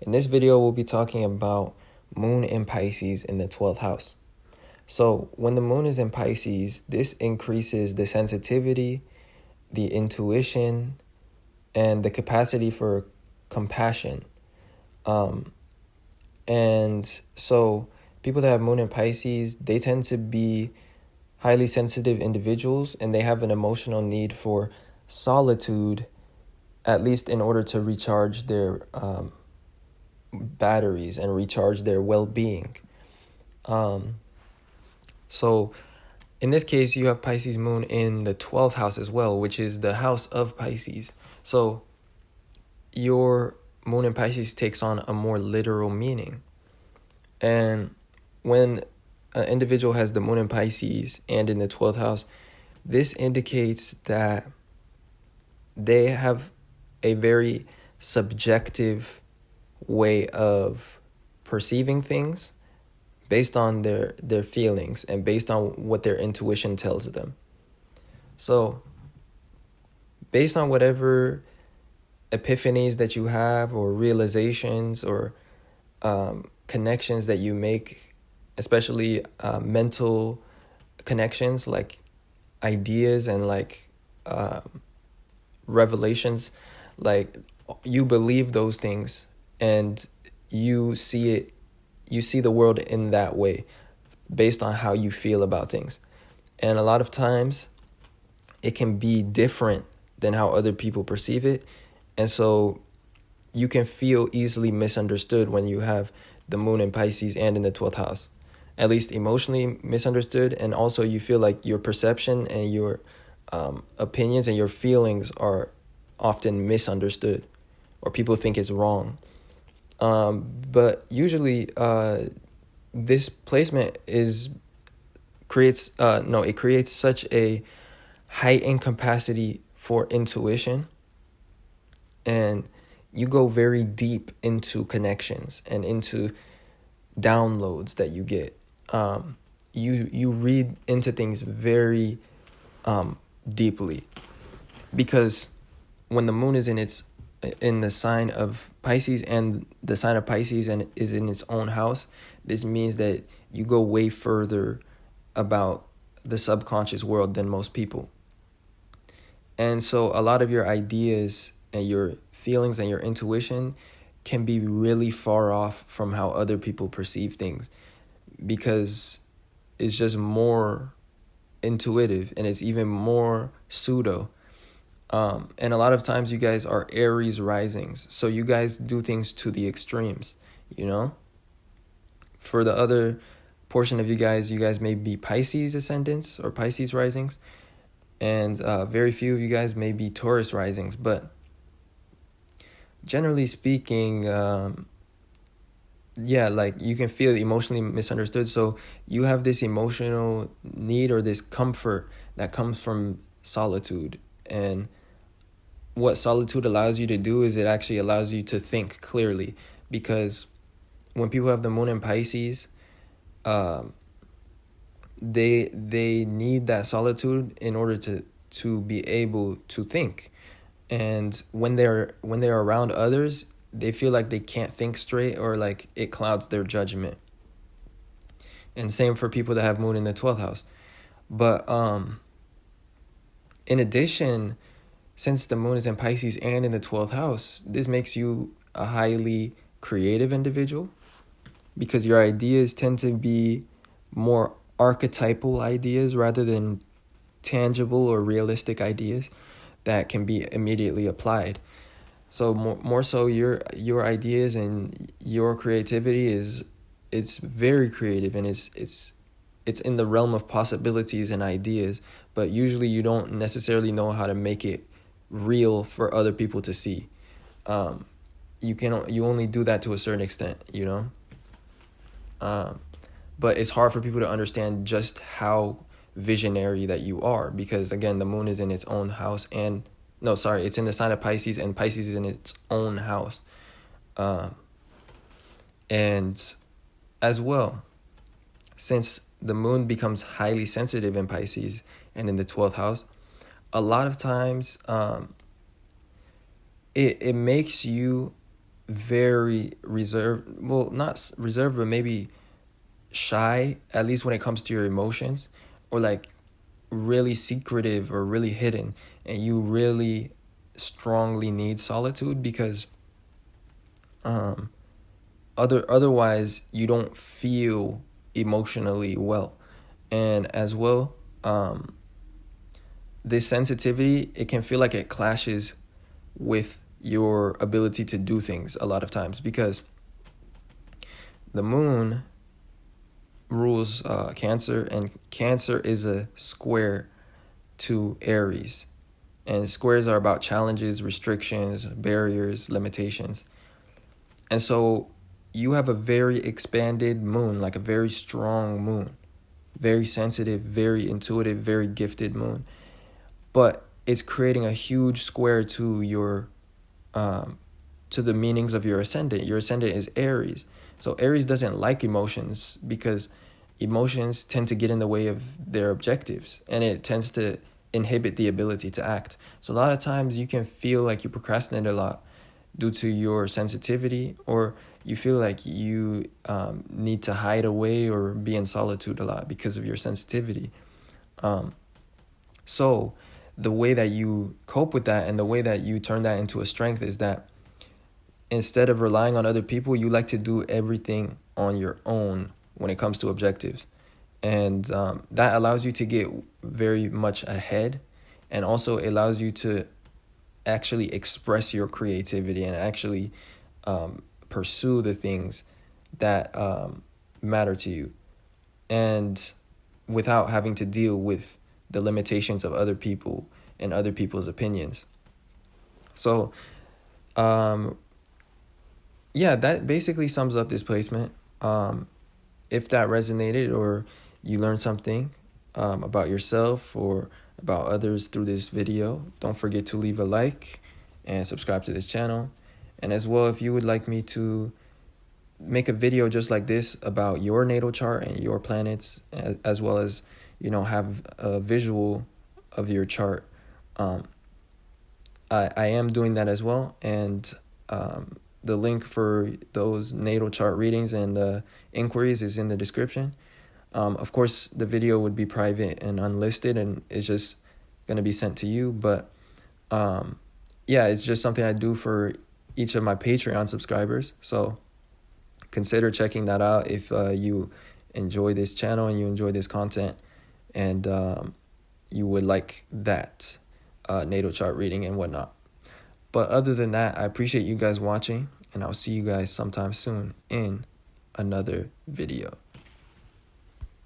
In this video, we'll be talking about moon in Pisces in the 12th house. So when the moon is in Pisces, this increases the sensitivity, the intuition, and the capacity for compassion. And so people that have moon in Pisces, they tend to be highly sensitive individuals, and they have an emotional need for solitude, at least in order to recharge their batteries and recharge their well-being. So in this case, you have Pisces moon in the 12th house as well, which is the house of Pisces. So your moon in Pisces takes on a more literal meaning. And when an individual has the moon in Pisces and in the 12th house, this indicates that they have a very subjective way of perceiving things based on their feelings and based on what their intuition tells them. So based on whatever epiphanies that you have or realizations or connections that you make, especially mental connections like ideas and like revelations, like you believe those things and you see the world in that way based on how you feel about things. And a lot of times it can be different than how other people perceive it. And so you can feel easily misunderstood when you have the moon in Pisces and in the 12th house, at least emotionally misunderstood. And also you feel like your perception and your opinions and your feelings are often misunderstood, or people think it's wrong. But usually this placement creates such a heightened capacity for intuition, and you go very deep into connections and into downloads that you get. You read into things very deeply, because when the moon is in the sign of Pisces, and the sign of Pisces and is in its own house, this means that you go way further about the subconscious world than most people. And so a lot of your ideas and your feelings and your intuition can be really far off from how other people perceive things, because it's just more intuitive and it's even more pseudo. And a lot of times you guys are Aries risings, so you guys do things to the extremes, you know? For the other portion of you guys may be Pisces ascendants or Pisces risings, and very few of you guys may be Taurus risings. But generally speaking, like you can feel emotionally misunderstood. So you have this emotional need or this comfort that comes from solitude. And what solitude allows you to do is it actually allows you to think clearly, because when people have the moon in Pisces, they need that solitude in order to be able to think. And when they're around others, they feel like they can't think straight, or like it clouds their judgment. And same for people that have moon in the 12th house. But in addition, since the moon is in Pisces and in the 12th house, this makes you a highly creative individual, because your ideas tend to be more archetypal ideas rather than tangible or realistic ideas that can be immediately applied. So more so your ideas and your creativity it's very creative, and it's in the realm of possibilities and ideas, but usually you don't necessarily know how to make it real for other people to see. You only do that to a certain extent, you know. But it's hard for people to understand just how visionary that you are, because again, the moon is in its own house, it's in the sign of Pisces, and Pisces is in its own house. And as well, since the moon becomes highly sensitive in Pisces and in the 12th house, a lot of times it makes you very reserved, well, not reserved, but maybe shy, at least when it comes to your emotions, or like really secretive or really hidden, and you really strongly need solitude because otherwise you don't feel emotionally well. And as well, this sensitivity, it can feel like it clashes with your ability to do things a lot of times, because the moon rules Cancer, and Cancer is a square to Aries. And squares are about challenges, restrictions, barriers, limitations. And so you have a very expanded moon, like a very strong moon, very sensitive, very intuitive, very gifted moon. But it's creating a huge square to your to the meanings of your ascendant. Your ascendant is Aries. So Aries doesn't like emotions because emotions tend to get in the way of their objectives, and it tends to inhibit the ability to act. So a lot of times you can feel like you procrastinate a lot due to your sensitivity, or you feel like you need to hide away or be in solitude a lot because of your sensitivity. So the way that you cope with that and the way that you turn that into a strength is that instead of relying on other people, you like to do everything on your own when it comes to objectives. And that allows you to get very much ahead, and also allows you to actually express your creativity and actually pursue the things that matter to you, and without having to deal with the limitations of other people and other people's opinions. So yeah, that basically sums up this placement. If that resonated, or you learned something about yourself or about others through this video, don't forget to leave a like and subscribe to this channel. And as well, if you would like me to make a video just like this about your natal chart and your planets, as well as, have a visual of your chart, I am doing that as well. And the link for those natal chart readings and inquiries is in the description. Of course, the video would be private and unlisted, and it's just going to be sent to you. But yeah, it's just something I do for each of my Patreon subscribers. So consider checking that out if you enjoy this channel and you enjoy this content, and you would like that natal chart reading and whatnot. But other than that, I appreciate you guys watching, and I'll see you guys sometime soon in another video.